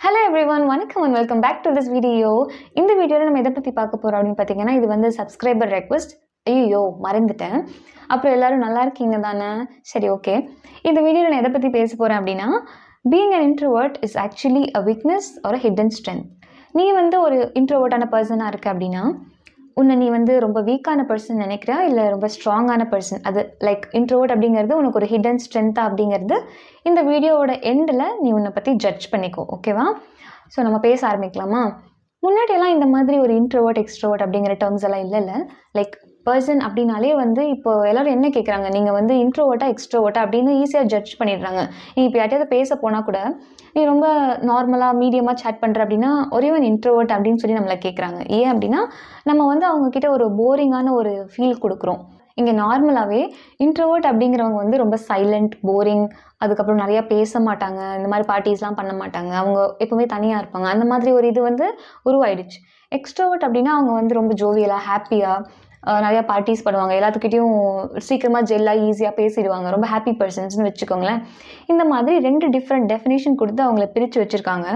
Hello everyone, வணக்கம் and welcome back to this video. இந்த வீடியோவில் நம்ம எதை பற்றி பார்க்க போகிறோம் அப்படின்னு பார்த்தீங்கன்னா, இது வந்து சப்ஸ்கிரைபர் ரெக்வஸ்ட். ஐயோ மறந்துட்டேன். அப்புறம் எல்லாரும் நல்லா இருக்கீங்க தானே? சரி, ஓகே. இந்த வீடியோவில் நான் எதை பற்றி பேச போகிறேன் அப்படின்னா, being an introvert is actually a weakness or a hidden strength. நீ வந்து ஒரு இன்ட்ரோவர்ட்டான பர்சனாக இருக்க அப்படின்னா, உன்னை நீ வந்து ரொம்ப வீக்கான பர்சன் நினைக்கிறா இல்லை ரொம்ப ஸ்ட்ராங்கான பர்சன், அது லைக் இன்ட்ரோவர்ட் அப்படிங்கிறது உனக்கு ஒரு ஹிடன் ஸ்ட்ரென்த்தா அப்படிங்கிறது இந்த வீடியோவோட எண்டில் நீ உன்னை பற்றி ஜட்ஜ் பண்ணிக்கோ, ஓகேவா? ஸோ நம்ம பேச ஆரம்பிக்கலாமா? முன்னாடியெல்லாம் இந்த மாதிரி ஒரு இன்ட்ரோவர்ட் எக்ஸ்ட்ரோவர்ட் அப்படிங்கிற டேர்ம்ஸ் எல்லாம் இல்லைல்ல. லைக் பர்சன் அப்படின்னாலே வந்து இப்போ எல்லோரும் என்ன கேட்குறாங்க, நீங்கள் வந்து இன்ட்ரோவர்ட்டா எக்ஸ்ட்ரோவர்ட்டா அப்படின்னு ஈஸியாக ஜட்ஜ் பண்ணிடுறாங்க. நீ இப்போ யார்ட்டையாவது பேச போனால் கூட நீ ரொம்ப நார்மலாக மீடியமாக சேட் பண்ணுற அப்படின்னா ஒரே ஒன் இன்ட்ரோவர்ட் அப்படின்னு சொல்லி நம்மளை கேட்குறாங்க. ஏன் அப்படின்னா நம்ம வந்து அவங்கக்கிட்ட ஒரு போரிங்கான ஒரு ஃபீல் கொடுக்குறோம். இங்கே நார்மலாகவே இன்ட்ரோவர்ட் அப்படிங்கிறவங்க வந்து ரொம்ப சைலண்ட், போரிங், அதுக்கப்புறம் நிறையா பேச மாட்டாங்க, இந்த மாதிரி பார்ட்டிஸ்லாம் பண்ண மாட்டாங்க, அவங்க எப்போவுமே தனியாக இருப்பாங்க, அந்த மாதிரி ஒரு இது வந்து உருவாயிடுச்சு. எக்ஸ்ட்ரோவர்ட் அப்படின்னா அவங்க வந்து ரொம்ப ஜோவியலாக, ஹாப்பியாக நிறையா பார்ட்டிஸ் பண்ணுவாங்க, எல்லாத்துக்கிட்டையும் சீக்கிரமாக ஜெல்லாக ஈஸியாக பேசிடுவாங்க, ரொம்ப ஹாப்பி பர்சன்ஸ்னு வச்சுக்கோங்களேன். இந்த மாதிரி 2 டிஃப்ரெண்ட் டெஃபினேஷன் கொடுத்து அவங்கள பிரித்து வச்சுருக்காங்க.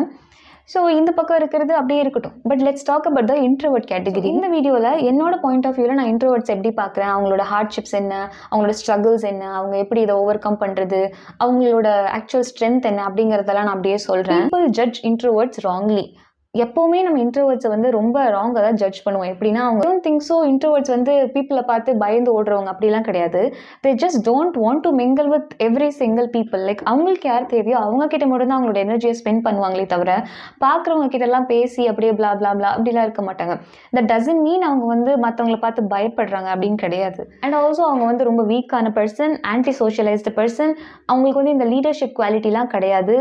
ஸோ இந்த பக்கம் இருக்கிறது அப்படியே இருக்கட்டும். But let's talk about the introvert category. இந்த வீடியோவில் என்னோட பாயிண்ட் ஆஃப் வியூவில் நான் இன்ட்ரோவர்ட்ஸ் எப்படி பார்க்குறேன், அவங்களோட ஹார்ட்ஷிப்ஸ் என்ன, அவங்களோட ஸ்ட்ரகிள்ஸ் என்ன, அவங்க எப்படி இதை ஓவர் கம் பண்ணுறது, அவங்களோட ஆக்சுவல் ஸ்ட்ரென்த் என்ன அப்படிங்கிறதெல்லாம் நான் அப்படியே சொல்கிறேன். People judge introverts wrongly. எப்போவுமே நம்ம இன்ட்ரோவர்ட்ஸை வந்து ரொம்ப ராங்காக தான் ஜட்ஜ் பண்ணுவோம். எப்படின்னா அவங்க டோன்ட் திங்க் ஸோ இன்ட்ரோவர்ட்ஸ் வந்து பீப்புளை பார்த்து பயந்து ஓடுறவங்க அப்படிலாம் கிடையாது. They just don't want to mingle with every single people. Like அவங்களுக்கு யார் தேவையோ அவங்க கிட்ட மட்டும் தான் அவங்களோட எனர்ஜியை ஸ்பெண்ட் பண்ணுவாங்களே தவிர பார்க்குறவங்க கிட்டலாம் பேசி அப்படியே பிளா பிளா பிளா அப்படிலாம் இருக்க மாட்டாங்க. தட் டசன்ட் மீன் அவங்க வந்து மற்றவங்களை பார்த்து பயப்படுறாங்க அப்படின்னு கிடையாது. அண்ட் ஆல்சோ அவங்க வந்து ரொம்ப வீக்கான பர்சன், ஆன்டி சோஷியலைஸ்டு பர்சன், அவங்களுக்கு வந்து இந்த லீடர்ஷிப் குவாலிட்டிலாம் கிடையாது.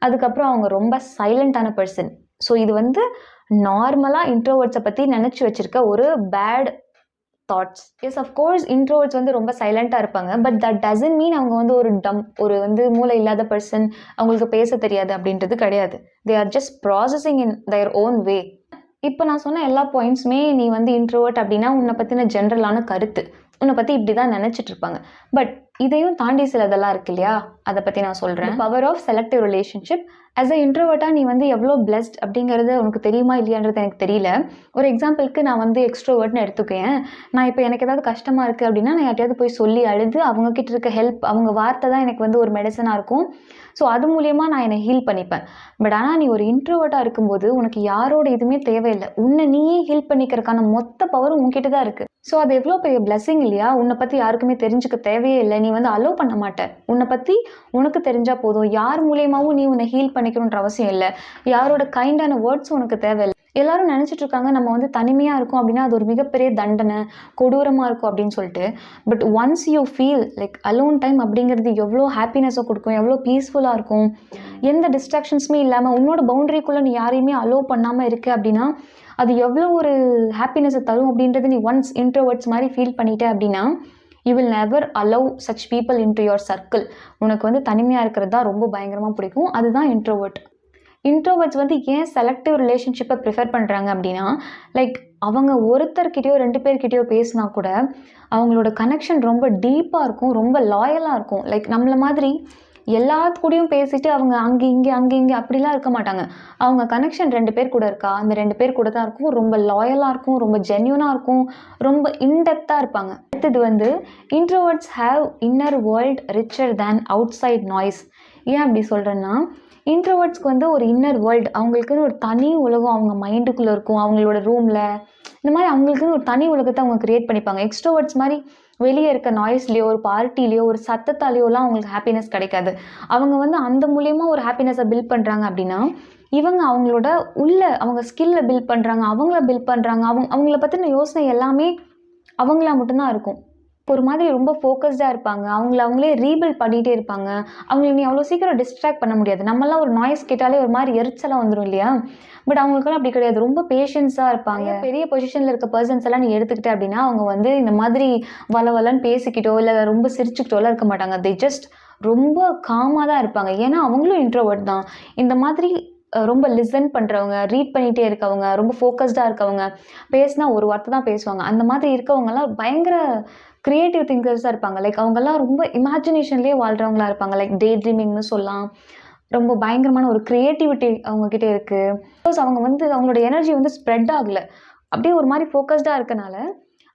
அதுக்கப்புறம் அவங்க ரொம்ப சைலண்டான பர்சன். ஸோ இது வந்து நார்மலாக இன்ட்ரோவர்ட்ஸை பற்றி நினச்சி வச்சுருக்க ஒரு bad thoughts. Yes, of course introverts வந்து ரொம்ப சைலண்ட்டாக இருப்பாங்க. பட் தட் டசன்ட் மீன் அவங்க வந்து ஒரு வந்து மூளை இல்லாத பர்சன், அவங்களுக்கு பேச தெரியாது அப்படின்றது கிடையாது. They are just processing in their own way. இப்போ நான் சொன்ன எல்லா பாயிண்ட்ஸுமே நீ வந்து இன்ட்ரோவர்ட் அப்படின்னா உன்னை பற்றின ஜென்ரலான கருத்து, உன்னை பற்றி இப்படி தான் நினச்சிட்டு இருப்பாங்க. பட் இதையும் தாண்டி சிலதெல்லாம் இருக்கு இல்லையா, அதை பற்றி நான் சொல்கிறேன். Power of selective relationship. As a இன்ட்ரோவர்ட்டாக நீ வந்து எவ்வளோ பிளஸ்ட் அப்படிங்கிறது உனக்கு தெரியுமா இல்லையான்றது எனக்கு தெரியல. ஒரு எக்ஸாம்பிளுக்கு நான் வந்து எக்ஸ்ட்ரோவர்ட்னு எடுத்துக்கேன். நான் இப்போ எனக்கு ஏதாவது கஷ்டமாக இருக்குது அப்படின்னா நான் யார்ட்டையாவது போய் சொல்லி அழுது அவங்கக்கிட்ட இருக்க ஹெல்ப், அவங்க வார்த்தை தான் எனக்கு வந்து ஒரு மெடிசனாக இருக்கும். ஸோ அது மூலியமாக நான் என்னை ஹீல் பண்ணிப்பேன். பட் ஆனால் நீ ஒரு இன்ட்ரோவர்ட்டாக இருக்கும்போது உனக்கு யாரோட இதுவுமே தேவையில்லை. உன்னை நீயே ஹீல் பண்ணிக்கிறதுக்கான மொத்த பவரும் உன்கிட்ட தான் இருக்குது. ஸோ அது எவ்வளோ பெரிய பிளெஸிங் இல்லையா? உன்னை பற்றி யாருக்குமே தெரிஞ்சுக்க தேவையே இல்லை. நீ வந்து அலோவ் பண்ண மாட்டேன். உன்னை பற்றி உனக்கு தெரிஞ்சால் போதும். யார் மூலியமாகவும் நீ உன்னை ஹீல் பண்ணிக்கணுன்ற அவசியம் இல்லை. யாரோட கைண்டான வேர்ட்ஸும் உனக்கு தேவையில்லை. எல்லாரும் நினச்சிட்டு இருக்காங்க நம்ம வந்து தனிமையாக இருக்கும் அப்படின்னா அது ஒரு மிகப்பெரிய தண்டனை, கொடூரமாக இருக்கும் அப்படின்னு சொல்லிட்டு. But once you feel like alone time அப்படிங்கிறது எவ்வளோ ஹாப்பினஸை கொடுக்கும், எவ்வளோ பீஸ்ஃபுல்லாக இருக்கும். எந்த டிஸ்ட்ராக்ஷன்ஸுமே இல்லாமல் உன்னோட பவுண்டரிக்குள்ளே நீ யாரையுமே அலோவ் பண்ணாமல் இருக்க அப்படின்னா அது எவ்வளோ ஒரு ஹாப்பினஸை தரும் அப்படின்றது நீ ஒன்ஸ் இன்ட்ரோவர்ட்ஸ் மாதிரி ஃபீல் பண்ணிட்ட அப்படின்னா you will never allow such people into your circle. உனக்கு வந்து தனிமையாக இருக்கிறது தான் ரொம்ப பயங்கரமாக பிடிக்கும். அதுதான் இன்ட்ரோவர்ட். இன்ட்ரோவர்ட்ஸ் வந்து ஏன் செலக்டிவ் ரிலேஷன்ஷிப்பை ப்ரிஃபர் பண்ணுறாங்க அப்படின்னா, லைக் அவங்க ஒருத்தர்கிட்டயோ 2 பேர்கிட்டயோ பேசினா கூட அவங்களோட கனெக்ஷன் ரொம்ப டீப்பாக இருக்கும், ரொம்ப லாயலாக இருக்கும். லைக் நம்மளை மாதிரி எல்லாத்துக்கூடையும் பேசிட்டு அவங்க அங்கே இங்கே அப்படிலாம் இருக்க மாட்டாங்க. அவங்க கனெக்ஷன் 2 பேர் கூட இருக்கா, அந்த 2 பேர் கூட தான் இருக்கும். ரொம்ப லாயலாக இருக்கும், ரொம்ப ஜென்யூனாக இருக்கும், ரொம்ப இன்டெப்த்தாக இருப்பாங்க. அடுத்தது வந்து introverts have inner world richer than outside noise. ஏன் அப்படி சொல்கிறேன்னா, இன்ட்ரோவர்ட்ஸ்க்கு வந்து ஒரு இன்னர் வேர்ல்டு, அவங்களுக்குன்னு ஒரு தனி உலகம் அவங்க மைண்டுக்குள்ளே இருக்கும். அவங்களோட ரூமில் இந்த மாதிரி அவங்களுக்குன்னு ஒரு தனி உலகத்தை அவங்க க்ரியேட் பண்ணிப்பாங்க. எக்ஸ்ட்ரோவர்ட்ஸ் மாதிரி வெளியே இருக்க நாய்ஸ்லேயோ ஒரு பார்ட்டிலேயோ ஒரு சத்தத்தாலேயோலாம் அவங்களுக்கு ஹாப்பினஸ் கிடைக்காது. அவங்க வந்து அந்த மூலயமா ஒரு ஹாப்பினஸை பில்ட் பண்ணுறாங்க அப்படின்னா இவங்க அவங்களோட அவங்க ஸ்கில்லை பில்ட் பண்ணுறாங்க, அவங்கள பில்ட் பண்ணுறாங்க. அவங்கள பற்றின யோசனை எல்லாமே அவங்களா மட்டும்தான் இருக்கும். ஒரு மாதிரி ரொம்ப ஃபோக்கஸ்டாக இருப்பாங்க. அவங்களே ரீபில்ட் பண்ணிகிட்டே இருப்பாங்க. அவங்கள நீ அவ்வளோ சீக்கிரம் டிஸ்ட்ராக்ட் பண்ண முடியாது. நம்மளாம் ஒரு நாய்ஸ் கேட்டாலே ஒரு மாதிரி எரிச்சலாக வந்துடும் இல்லையா? பட் அவங்களுக்கெல்லாம் அப்படி கிடையாது. ரொம்ப பேஷன்ஸாக இருப்பாங்க. பெரிய பொசிஷனில் இருக்க பர்சன்ஸ் எல்லாம் நீ எடுத்துக்கிட்ட அப்படின்னா அவங்க வந்து இந்த மாதிரி வளவலன்னு பேசிக்கிட்டோ இல்லை ரொம்ப சிரிச்சுக்கிட்டோலாம் இருக்க மாட்டாங்க. தே ஜஸ்ட் ரொம்ப காமாக தான் இருப்பாங்க. ஏன்னா அவங்களும் இன்ட்ரோவர்ட் தான். இந்த மாதிரி ரொம்ப லிசன் பண்ணுறவங்க, ரீட் பண்ணிகிட்டே இருக்கவங்க, ரொம்ப ஃபோக்கஸ்டாக இருக்கவங்க, பேசினா ஒரு வார்த்தை தான் பேசுவாங்க. அந்த மாதிரி இருக்கவங்கலாம் பயங்கர க்ரியேட்டிவ் திங்கர்ஸாக இருப்பாங்க. லைக் அவங்கெல்லாம் ரொம்ப இமேஜினேஷன்லேயே வாழ்கிறவங்களா இருப்பாங்க. லைக் டே ட்ரீமிங்னு சொல்லலாம். ரொம்ப பயங்கரமான ஒரு கிரியேட்டிவிட்டி அவங்கக்கிட்ட இருக்குது. பிகாஸ் அவங்க வந்து அவங்களோட எனர்ஜி வந்து ஸ்ப்ரெட் ஆகலை, அப்படியே ஒரு மாதிரி ஃபோக்கஸ்டாக இருக்கனால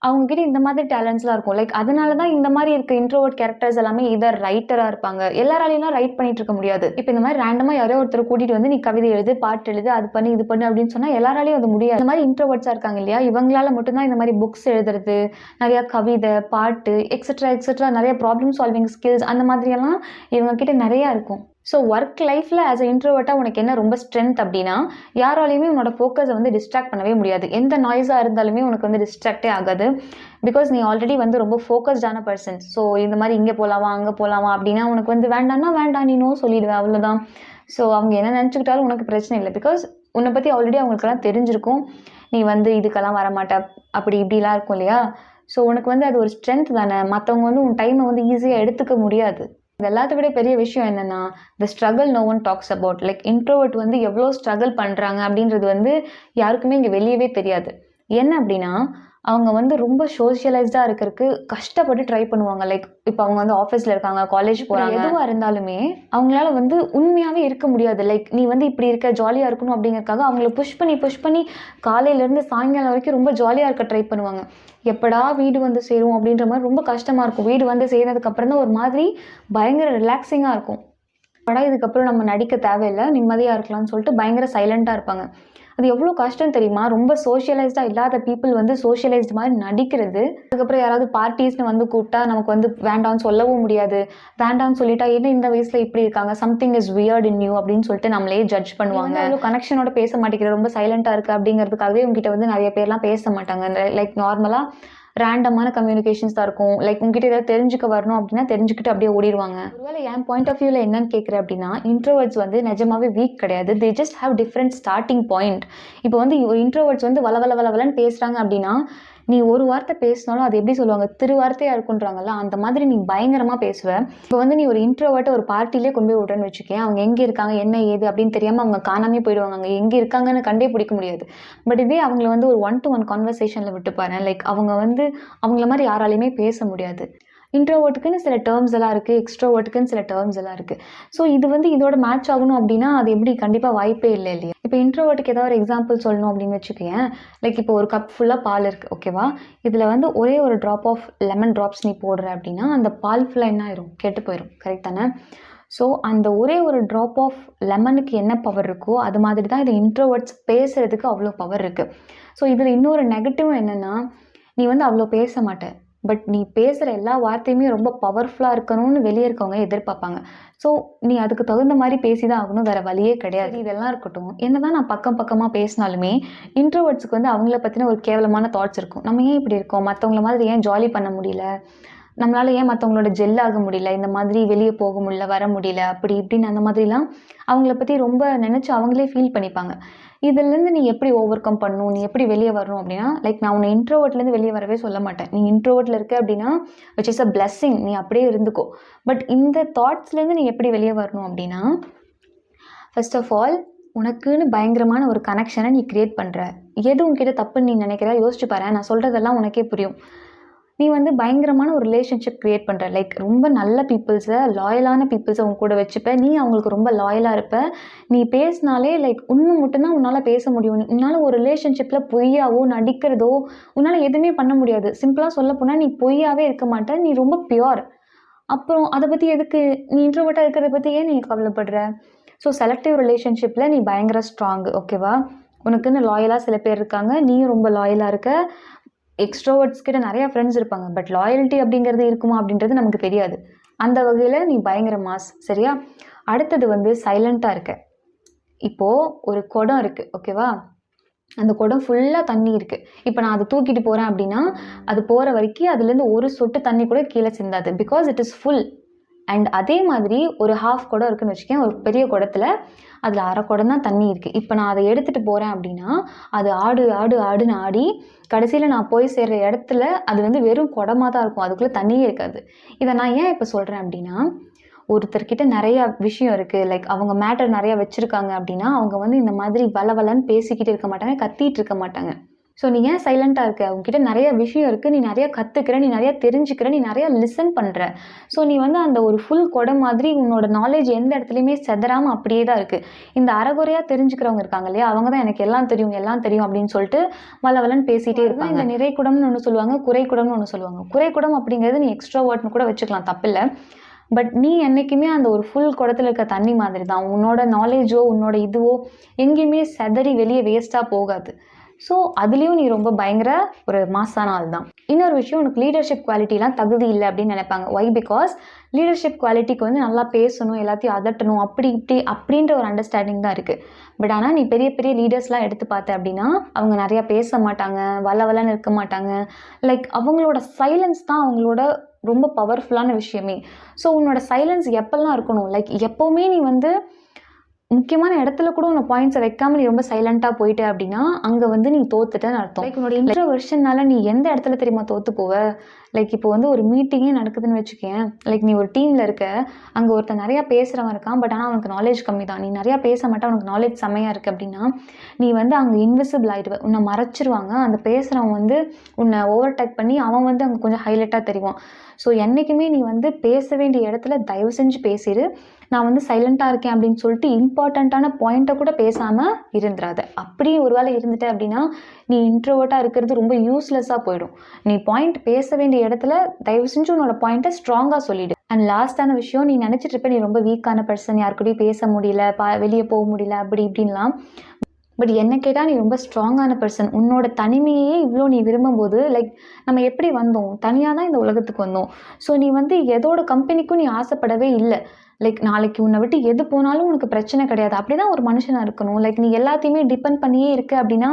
அவங்ககிட்ட இந்த மாதிரி டேலண்ட்ஸ்லாம் இருக்கும். லைக் அதனால தான் இந்த மாதிரி இருக்க இன்ட்ரோவர்ட் கேரக்டர்ஸ் எல்லாமே இதர் ரைட்டராக இருப்பாங்க. எல்லாராலையும் ரைட் பண்ணிட்டு இருக்க முடியாது. இப்போ இந்த மாதிரி ரேண்டமாக யாரோ ஒருத்தர் கூட்டிகிட்டு வந்து நீ கவிதை எழுது, பாட்டு எழுது, அது பண்ணி இது பண்ணு அப்படின்னு சொன்னால் எல்லாராலையும் அது முடியாது. இந்த மாதிரி இன்ட்ரோவர்ட்ஸாக இருக்காங்க இல்லையா, இவங்களால மட்டும்தான் இந்த மாதிரி புக்ஸ் எழுதுறது, நிறையா கவிதை, பாட்டு எக்ஸெட்ரா எக்ஸெட்ரா நிறைய ப்ராப்ளம் சால்விங் ஸ்கில்ஸ் அந்த மாதிரியெல்லாம் இவங்ககிட்ட நிறையா இருக்கும். ஸோ ஒர்க் லைஃப்பில் ஆஸ் அ இன்ட்ரோவர்ட்டாக உனக்கு என்ன ரொம்ப ஸ்ட்ரென்த் அப்படின்னா, யாராலையுமே உன்னோட ஃபோக்கஸை வந்து டிஸ்ட்ராக்ட் பண்ணவே முடியாது. எந்த நாய்ஸாக இருந்தாலுமே உனக்கு வந்து டிஸ்ட்ராக்டே ஆகாது. பிகாஸ் நீ ஆல்ரெடி வந்து ரொம்ப ஃபோக்கஸ்டான பர்சன். ஸோ இந்த மாதிரி இங்கே போகலாமா அங்கே போகலாமா அப்படின்னா உனக்கு வந்து வேண்டாம்னா வேண்டாம், நீ நோ சொல்லிடுவேன், அவ்வளோதான். ஸோ அவங்க என்ன நினச்சிக்கிட்டாலும் உனக்கு பிரச்சனை இல்லை. பிகாஸ் உன்னை பற்றி ஆல்ரெடி அவங்களுக்கெல்லாம் தெரிஞ்சிருக்கும். நீ வந்து இதுக்கெல்லாம் வரமாட்ட, அப்படி இப்படிலாம் இருக்கும் இல்லையா. ஸோ உனக்கு வந்து அது ஒரு ஸ்ட்ரென்த் தானே. மற்றவங்க வந்து உன் டைமை வந்து ஈஸியாக எடுத்துக்க முடியாது. இது எல்லாத்த விட பெரிய விஷயம் என்னென்னா, the struggle no one talks about. Like introvert வந்து எவ்வளோ ஸ்ட்ரகிள் பண்ணுறாங்க அப்படின்றது வந்து யாருக்குமே இங்கே வெளியவே தெரியாது. என்ன அப்படின்னா, அவங்க வந்து ரொம்ப சோஷியலைஸ்டாக இருக்கிறதுக்கு கஷ்டப்பட்டு ட்ரை பண்ணுவாங்க. லைக் இப்போ அவங்க வந்து ஆஃபீஸில் இருக்காங்க, காலேஜ் போகிறாங்க, எதுவாக இருந்தாலுமே அவங்களால வந்து உண்மையாகவே இருக்க முடியாது. லைக் நீ வந்து இப்படி இருக்க, ஜாலியாக இருக்கணும் அப்படிங்கிறதுக்காக அவங்கள புஷ் பண்ணி காலையிலேருந்து சாயங்காலம் வரைக்கும் ரொம்ப ஜாலியாக இருக்க ட்ரை பண்ணுவாங்க. எப்படா வீடு வந்து சேரும் அப்படின்ற மாதிரி ரொம்ப கஷ்டமாக இருக்கும். வீடு வந்து சேர்ந்ததுக்கப்புறம் தான் ஒரு மாதிரி பயங்கர ரிலாக்ஸிங்காக இருக்கும். படம் இதுக்கப்புறம் நம்ம நடிக்க தேவையில்லை, நிம்மதியாக இருக்கலாம்னு சொல்லிட்டு பயங்கர சைலண்ட்டாக இருப்பாங்க. அது எவ்வளோ கஷ்டம் தெரியுமா. ரொம்ப சோஷியலைஸ்டாக இல்லாத பீப்புள் வந்து சோஷியலைஸ்டு மாதிரி நடிக்கிறது. அதுக்கப்புறம் யாராவது பார்ட்டிஸ்னு வந்து கூப்பிட்டா நமக்கு வந்து வேண்டாம்னு சொல்லவும் முடியாது. வேண்டாம்னு சொல்லிட்டா என்ன இந்த வயசில் இப்படி இருக்காங்க, something is weird in you அப்படின்னு சொல்லிட்டு நம்மளே ஜட்ஜ் பண்ணுவாங்க. அவ்வளோ கனெக்ஷனோட பேச மாட்டேங்கிற, ரொம்ப சைலண்ட்டாக இருக்குது அப்படிங்கிறதுக்காகவே உங்ககிட்ட வந்து நிறைய பேர்லாம் பேச மாட்டாங்க. லைக் நார்மலாக ரேண்டமான கம்யூனிகேஷன்ஸ் தான் இருக்கும். லைக் உங்ககிட்ட ஏதாவது தெரிஞ்சுக்க வரணும் அப்படின்னா தெரிஞ்சுக்கிட்டு அப்படியே ஓடிடுவாங்க. ஒருவேளை என் பாயிண்ட் ஆஃப் வியூவில் என்னன்னு கேட்குறேன் அப்படின்னா, இன்ட்ரோவர்ட்ஸ் வந்து நிஜமாவே வீக் கிடையாது. They just have different starting point. இப்போ வந்து இன்ட்ரோவர்ட்ஸ் வந்து வளவலன்னு பேசுகிறாங்க அப்படின்னா, நீ ஒரு வார்த்தை பேசினாலும் அது எப்படி சொல்லுவாங்க, திருவார்த்தையாக இருக்குன்றாங்கல்ல, அந்த மாதிரி நீ பயங்கரமாக பேசுவேன். இப்போ வந்து நீ ஒரு இன்ட்ரோவர்ட்டை ஒரு பார்ட்டிலே கொண்டு போய் விட்றேன்னு வச்சுக்கேன், அவங்க எங்கே இருக்காங்க என்ன ஏது அப்படின்னு தெரியாமல் அவங்க காணாமே போயிடுவாங்க. அங்கே எங்கே இருக்காங்கன்னு கண்டே பிடிக்க முடியாது. பட் இதே அவங்கள வந்து ஒரு 1-to-1 கான்வர்சேஷனில் விட்டு பாரு, லைக் அவங்க வந்து அவங்கள மாதிரி யாராலையுமே பேச முடியாது. இன்ட்ரோவர்ட்டுக்குன்னு சில டேர்ம்ஸ் எல்லாம் இருக்குது, எக்ஸ்ட்ரோவர்ட்டுக்குன்னு சில டேர்ம்ஸ் எல்லாம் இருக்குது. ஸோ இது வந்து இதோட மேட்ச் ஆகணும் அப்படின்னா அது எப்படி, கண்டிப்பாக வாய்ப்பே இல்லை இல்லையா. இப்போ இன்ட்ரோவர்ட்டுக்கு ஏதாவது ஒரு எக்ஸாம்பிள் சொல்லணும் அப்படின்னு வச்சுக்கேன். லைக் இப்போ ஒரு கப் ஃபுல்லாக பால் இருக்குது, ஓகேவா. இதில் வந்து ஒரே ஒரு ட்ராப் ஆஃப் லெமன் ட்ராப்ஸ் நீ போடுற அப்படின்னா அந்த பால் ஃபுல்லாக என்ன ஆயிரும், கெட்டு போயிடும். கரெக்ட் தானே. ஸோ அந்த ஒரே ஒரு ட்ராப் ஆஃப் லெமனுக்கு என்ன பவர் இருக்கோ அது மாதிரி தான் இது இன்ட்ரோவர்ட்ஸ் பேசுகிறதுக்கு அவ்வளோ பவர் இருக்குது. ஸோ இதில் இன்னொரு நெகட்டிவ் என்னென்னா, நீ வந்து அவ்வளோ பேச மாட்டேன், பட் நீ பேசுகிற எல்லா வார்த்தையுமே ரொம்ப பவர்ஃபுல்லாக இருக்கணும்னு வெளியே இருக்கவங்க எதிர்பார்ப்பாங்க. ஸோ நீ அதுக்கு தகுந்த மாதிரி பேசி தான் ஆகணும், வேறு வழியே கிடையாது. இதெல்லாம் இருக்கட்டும், என்னதான் நான் பக்கமாக பேசினாலுமே இன்ட்ரோவர்ட்ஸுக்கு வந்து அவங்கள பற்றின ஒரு கேவலமான தாட்ஸ் இருக்கும். நம்ம ஏன் இப்படி இருக்கோம், மற்றவங்கள மாதிரி ஏன் ஜாலி பண்ண முடியல, நம்மளால் ஏன் மற்றவங்களோட ஜெல் ஆக முடியல, இந்த மாதிரி வெளியே போக முடியல, வர முடியல, அப்படி இப்படின்னு அந்த மாதிரிலாம் அவங்கள பற்றி ரொம்ப நினச்சி அவங்களே ஃபீல் பண்ணிப்பாங்க. இதுலேருந்து நீ எப்படி ஓவர் கம் பண்ணணும், நீ எப்படி வெளியே வரணும் அப்படின்னா, லைக் நான் உன்னை இன்ட்ரோவர்ட்லேருந்து வெளியே வரவே சொல்ல மாட்டேன். நீ இன்ட்ரோவர்ட்டில் இருக்க அப்படின்னா விச் இஸ் அ பிளெஸ்ஸிங், நீ அப்படியே இருந்துக்கோ. பட் இந்த தாட்ஸ்லேருந்து நீ எப்படி வெளியே வரணும் அப்படின்னா, ஃபர்ஸ்ட் ஆஃப் ஆல் உனக்குன்னு பயங்கரமான ஒரு கனெக்ஷனை நீ க்ரியேட் பண்ணுற. எது உன்கிட்ட தப்புன்னு நீ நினைக்கிற யோசிச்சு பாரு, நான் சொல்கிறதெல்லாம் உனக்கே புரியும். நீ வந்து பயங்கரமான ஒரு ரிலேஷன்ஷிப் க்ரியேட் பண்ணுற. லைக் ரொம்ப நல்ல பீப்புள்ஸை, லாயலான பீப்புள்ஸை உன் கூட வச்சுப்ப, நீ அவங்களுக்கு ரொம்ப லாயலாக இருப்ப. நீ பேசினாலே லைக் உண்மை மட்டும்தான் உன்னால் பேச முடியும். உன்னால் ஒரு ரிலேஷன்ஷிப்பில் பொய்யாவோ நடிக்கிறதோ உன்னால் எதுவுமே பண்ண முடியாது. சிம்பிளாக சொல்ல போனால் நீ பொய்யாவே இருக்க மாட்ட, நீ ரொம்ப பியோர். அப்புறம் அதை பற்றி எதுக்கு, நீ இன்ட்ரோவர்ட்டாக இருக்கிறத பற்றி ஏன் நீ கவலைப்படுற. ஸோ செலக்டிவ் ரிலேஷன்ஷிப்பில் நீ பயங்கர ஸ்ட்ராங், ஓகேவா. உனக்குன்னு லாயலாக சில பேர் இருக்காங்க, நீயும் ரொம்ப லாயலாக இருக்க. எக்ஸ்ட்ரோவர்ட்ஸ் கிட்ட நிறையா ஃப்ரெண்ட்ஸ் இருப்பாங்க, பட் லாயல்ட்டி அப்படிங்கிறது இருக்குமா அப்படின்றது நமக்கு தெரியாது. அந்த வகையில் நீ பயங்கர மாஸ், சரியா. அடுத்தது வந்து சைலண்ட்டாக இருக்க. இப்போது ஒரு குடம் இருக்குது, ஓகேவா. அந்த குடம் ஃபுல்லாக தண்ணி இருக்குது. இப்போ நான் அதை தூக்கிட்டு போகிறேன் அப்படின்னா அது போகிற வரைக்கும் அதுலேருந்து ஒரு சொட்டு தண்ணி கூட கீழே சிந்தாது, because it is full. And அதே மாதிரி ஒரு ஹாஃப் குடம் இருக்குதுன்னு வச்சுக்கேன், ஒரு பெரிய குடத்தில் அதில் அரை குடம் தான் தண்ணி இருக்குது. இப்போ நான் அதை எடுத்துகிட்டு போகிறேன் அப்படின்னா அது ஆடுன்னு ஆடி கடைசியில் நான் போய் சேர்கிற இடத்துல அது வந்து வெறும் குடமாக தான் இருக்கும், அதுக்குள்ளே தண்ணியே இருக்காது. இதை நான் ஏன் இப்போ சொல்கிறேன் அப்படின்னா, ஒருத்தர்கிட்ட நிறையா விஷயம் இருக்குது, லைக் அவங்க மேட்டர் நிறையா வச்சுருக்காங்க அப்படின்னா அவங்க வந்து இந்த மாதிரி வளவலன்னு பேசிக்கிட்டு இருக்க மாட்டாங்க, கத்திட்டு இருக்க மாட்டாங்க. ஸோ நீ ஏன் சைலண்ட்டாக இருக்க? உங்ககிட்ட நிறைய விஷயம் இருக்குது, நீ நிறைய கற்றுக்கிற, நீ நிறைய தெரிஞ்சுக்கிற, நீ நிறைய லிசன் பண்ணுற. ஸோ நீ வந்து அந்த ஒரு ஃபுல் கொடை மாதிரி உன்னோட நாலேஜ் எந்த இடத்துலையுமே செதறாமல் அப்படியே தான் இருக்குது. இந்த அரைகுறையாக தெரிஞ்சுக்கிறவங்க இருக்காங்க இல்லையா, அவங்க தான் எனக்கு எல்லாம் தெரியும் எல்லாம் தெரியும் அப்படின்னு சொல்லிட்டு வளவலன்னு பேசிகிட்டே இருப்பாங்க. இந்த நிறைகுடம்னு ஒன்று சொல்லுவாங்க, குறைகுடம்னு ஒன்று சொல்லுவாங்க. குறைகுடம் அப்படிங்கிறது நீ எக்ஸ்ட்ராவர்ட்னு கூட வச்சுக்கலாம், தப்பில்லை. பட் நீ என்றைக்குமே அந்த ஒரு ஃபுல் குடத்தில் இருக்க தண்ணி மாதிரி தான். உன்னோட நாலேஜோ உன்னோட இதுவோ எங்கேயுமே செதறி வெளியே வேஸ்ட்டாக போகாது. ஸோ அதுலேயும் நீ ரொம்ப பயங்கர ஒரு மாசான ஆள் தான். இன்னொரு விஷயம், உனக்கு லீடர்ஷிப் குவாலிட்டிலாம் தகுதி இல்லை அப்படின்னு நினைப்பாங்க. ஒய்? பிகாஸ் லீடர்ஷிப் குவாலிட்டிக்கு வந்து நல்லா பேசணும், எல்லாத்தையும் அதட்டணும், அப்படி இப்படி அப்படின்ற ஒரு அண்டர்ஸ்டாண்டிங் தான் இருக்குது. பட் ஆனால் நீ பெரிய பெரிய லீடர்ஸ்லாம் எடுத்து பார்த்த அப்படின்னா அவங்க நிறையா பேச மாட்டாங்க, வளவலன்னு இருக்க மாட்டாங்க. லைக் அவங்களோட சைலன்ஸ் தான் அவங்களோட ரொம்ப பவர்ஃபுல்லான விஷயமே. ஸோ உன்னோட சைலன்ஸ் எப்போல்லாம் இருக்கணும், லைக் எப்போவுமே நீ வந்து முக்கியமான இடத்துல கூட உன்னை பாயிண்ட்ஸை வைக்காமல் நீ ரொம்ப சைலண்ட்டாக போயிட்ட அப்படின்னா அங்கே வந்து நீ தோத்துட்டேன்னு அர்த்தம். லைக் உன்னோட இன்ட்ரோவர்ஷன்னால நீ எந்த இடத்துல தெரியுமா தோற்று போவ? லைக் இப்போ வந்து ஒரு மீட்டிங்கே நடக்குதுன்னு வச்சுக்கேன். லைக் நீ ஒரு டீமில் இருக்க, அங்கே ஒருத்தன் நிறையா பேசுகிறவன் இருக்கான், பட் ஆனால் அவனுக்கு நாலேஜ் கம்மி தான். நீ நிறையா பேச மாட்டா, அவனுக்கு நாலேஜ் செம்மையாக இருக்குது அப்படின்னா நீ வந்து அங்கே இன்விசிபிள் ஆகிடுவேன். உன்னை மறைச்சிருவாங்க. அந்த பேசுகிறவன் வந்து உன்னை ஓவர்டேக் பண்ணி அவன் வந்து அங்கே கொஞ்சம் ஹைலைட்டாக தெரிவான். ஸோ என்றைக்குமே நீ வந்து பேச வேண்டிய இடத்துல தயவு செஞ்சு பேசிடு. நான் வந்து சைலண்ட்டாக இருக்கேன் அப்படின்னு சொல்லிட்டு இம்பார்ட்டண்ட்டான பாயிண்ட்டை கூட பேசாமல் இருந்துடாத. அப்படி ஒரு வேளை இருந்துட்ட அப்படின்னா நீ இன்ட்ரோவர்ட்டாக இருக்கிறது ரொம்ப யூஸ்லெஸ்ஸாக போயிடும். நீ பாயிண்ட் பேச வேண்டிய இடத்துல தயவு செஞ்சு உன்னோட பாயிண்ட்டை ஸ்ட்ராங்காக சொல்லிவிடு. அண்ட் லாஸ்ட்டான விஷயம், நீ நினச்சிட்டு இருப்ப நீ ரொம்ப வீக்கான பர்சன், யாருக்கூடயும் பேச முடியல, வெளியே போக முடியல, அப்படி இப்படின்லாம். பட் என்ன கேட்டால் நீ ரொம்ப ஸ்ட்ராங்கான பர்சன். உன்னோட தனிமையே இவ்வளோ நீ விரும்பும்போது, லைக் நம்ம எப்படி வந்தோம்? தனியாக தான் இந்த உலகத்துக்கு வந்தோம். ஸோ நீ வந்து எதோட கம்பெனிக்கும் நீ ஆசைப்படவே இல்லை. லைக் நாளைக்கு உன்னை விட்டு எது போனாலும் உனக்கு பிரச்சனை கிடையாது. அப்படி தான் ஒரு மனுஷனாக இருக்கணும். லைக் நீ எல்லாத்தையுமே டிபெண்ட் பண்ணியே இருக்க அப்படின்னா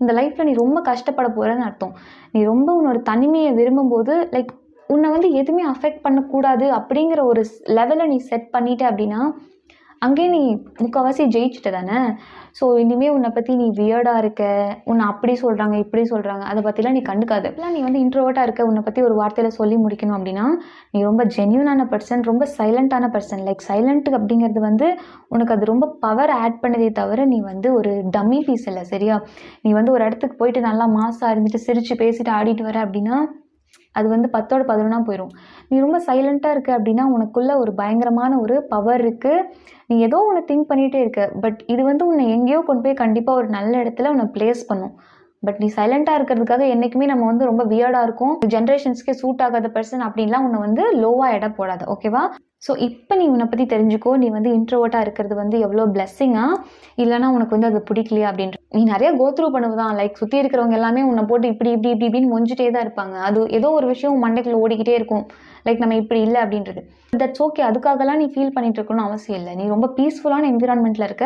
இந்த லைஃப்பில் நீ ரொம்ப கஷ்டப்பட போகிறன்னு அர்த்தம். நீ ரொம்ப உன்னோட தனிமையை விரும்பும்போது லைக் உன்னை வந்து எதுவுமே அஃபெக்ட் பண்ணக்கூடாது அப்படிங்கிற ஒரு லெவலில் நீ செட் பண்ணிட்ட அப்படின்னா அங்கேயே நீ முக்கால்வாசி ஜெயிச்சுட்ட தானே. ஸோ இனிமேல் உன்னை பற்றி நீ வியர்டாக இருக்க, உன்னை அப்படி சொல்கிறாங்க இப்படி சொல்கிறாங்க அதை பற்றிலாம் நீ கண்டுக்காது. இப்போலாம் நீ வந்து இன்ட்ரோவர்ட்டாக இருக்க, உன்னை பற்றி ஒரு வார்த்தையில் சொல்லி முடிக்கணும் அப்படின்னா நீ ரொம்ப ஜென்யூனான பர்சன், ரொம்ப சைலண்ட்டான பர்சன். லைக் சைலண்ட் அப்படிங்கிறது வந்து உனக்கு அது ரொம்ப பவர் ஆட் பண்ணதே தவிர நீ வந்து ஒரு டம்மி பீஸ் இல்லை, சரியா? நீ வந்து ஒரு இடத்துக்கு போயிட்டு நல்லா மாசாக இருந்துட்டு சிரித்து பேசிட்டு ஆடிட்டு வர அப்படின்னா அது வந்து 10ஓட 11 போயிடும். நீ ரொம்ப சைலண்ட்டாக இருக்க அப்படின்னா உனக்குள்ள ஒரு பயங்கரமான ஒரு பவர் இருக்குது. நீ ஏதோ ஒன்று திங்க் பண்ணிகிட்டே இருக்க, பட் இது வந்து உன்னை எங்கேயோ கொண்டு போய் கண்டிப்பாக ஒரு நல்ல இடத்துல உன்னை பிளேஸ் பண்ணும். பட் நீ சைலண்ட்டாக இருக்கிறதுக்காக என்றைக்குமே நம்ம வந்து ரொம்ப வியர்டாக இருக்கும், ஜென்ரேஷன்ஸ்க்கே சூட் ஆகாத பர்சன் அப்படின்லாம் உன்னை வந்து லோவாக இடம் போடாது, ஓகேவா? ஸோ இப்போ நீ உன்னை பற்றி தெரிஞ்சுக்கோ. நீ வந்து இன்ட்ரோவர்ட்டாக இருக்கிறது வந்து எவ்வளோ பிளெஸ்ஸிங்காக, இல்லைனா உனக்கு வந்து அது பிடிக்கலையா அப்படின்ற. நீ நிறைய கோத்ரூ பண்ணுவதான். லைக் சுற்றி இருக்கிறவங்க எல்லாமே உன்னை போட்டு இப்படி இப்படி இப்படி இப்படின்னு மொஞ்சிட்டே தான் இருப்பாங்க. அது ஏதோ ஒரு விஷயம் மண்டைக்குள்ள ஓடிக்கிட்டே இருக்கும், லைக் நம்ம இப்படி இல்லை அப்படின்றது. That's okay. அதுக்காகலாம் நீ ஃபீல் பண்ணிட்டு இருக்கணும்னு அவசியம் இல்லை. நீ ரொம்ப பீஸ்ஃபுல்லான என்விரான்மெண்ட்டில் இருக்க,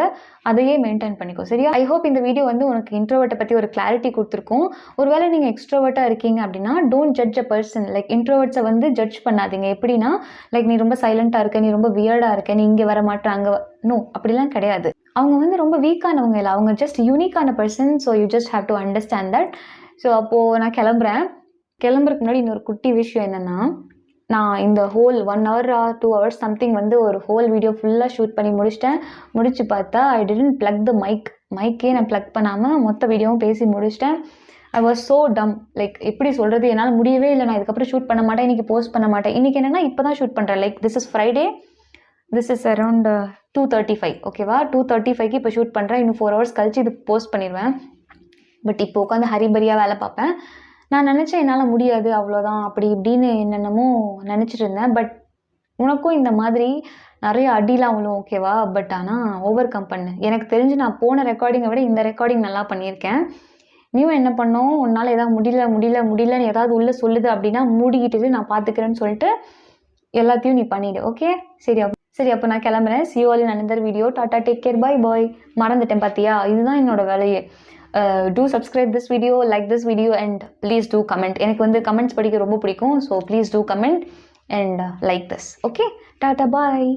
அதையே மெயின்டைன் பண்ணிக்கோ, சரியா? ஐ ஹோப் இந்த வீடியோ வந்து உனக்கு இன்ட்ரோவர்ட்டை பற்றி ஒரு கிளாரிட்டி கொடுத்துருக்கும். ஒருவேளை நீங்கள் எக்ஸ்ட்ரோவர்ட்டாக இருக்கீங்க அப்படின்னா don't judge a person. Like இன்ட்ரோவர்ட்ஸை வந்து ஜட்ஜ் பண்ணாதீங்க. எப்படின்னா லைக் நீ ரொம்ப சைலண்ட்டாக இருக்க, நீ ரொம்ப வியர்டாக இருக்க, நீ இங்கே வர மாட்டேன் அங்கே நோ, அப்படிலாம் கிடையாது. அவங்க வந்து ரொம்ப வீக்கானவங்க இல்லை, அவங்க ஜஸ்ட் யூனிக்கான person. So you just have to understand that. So அப்போது நான் கிளம்புறதுக்கு முன்னாடி இன்னொரு குட்டி விஷயம் என்னென்னா, நான் இந்த whole 1 hour or 2 hours something வந்து ஒரு ஹோல் வீடியோ ஃபுல்லாக ஷூட் பண்ணி முடிச்சு பார்த்தா ஐ டிடன்ட் ப்ளக் த மைக்கே நான் ப்ளக் பண்ணாமல் மொத்த வீடியோவும் பேசி முடிச்சிட்டேன். ஐ வாஸ் ஸோ டம். லைக் எப்படி சொல்கிறது, என்னால் முடியவே இல்லை. நான் இதுக்கப்புறம் ஷூட் பண்ண மாட்டேன், இன்றைக்கி போஸ்ட் பண்ண மாட்டேன். இன்றைக்கி என்னென்னா இப்போ தான் ஷூட் பண்ணுறேன். Like this is Friday, this is around 2:35, ஓகேவா? 2:35க்கு இப்போ ஷூட் பண்ணுறேன். இன்னும் 4 hours கழிச்சு இது போஸ்ட் பண்ணிடுவேன். பட் இப்போ உட்காந்து ஹரிபரியாக வேலை பார்ப்பேன். நான் நினச்சேன் என்னால் முடியாது, அவ்வளோதான், அப்படி இப்படின்னு என்னென்னமோ நினச்சிட்டு இருந்தேன். பட் உனக்கும் இந்த மாதிரி நிறைய அடிலாம் விழும், ஓகேவா? பட் ஆனால் ஓவர் கம் பண்ணு. எனக்கு தெரிஞ்சு நான் போன ரெக்கார்டிங்கை விட இந்த ரெக்கார்டிங் நல்லா பண்ணியிருக்கேன். நீயும் என்ன பண்ணோம், உன்னால் ஏதாவது முடியலன்னு ஏதாவது உள்ளே சொல்லுது அப்படின்னா மூடிக்கிட்டு நான் பார்த்துக்கிறேன்னு சொல்லிட்டு எல்லாத்தையும் நீ பண்ணிவிடு, ஓகே? சரி அப்போ நான் கிளம்புறேன். see you all in another video. Tata, take care, bye bye. மறந்துட்டேன் பார்த்தியா, இதுதான் என்னோட வேலையே. do subscribe this video, like this video and please do comment. எனக்கு வந்து கமெண்ட்ஸ் படிக்க ரொம்ப பிடிக்கும். So please do comment and like this, okay? Tata, bye.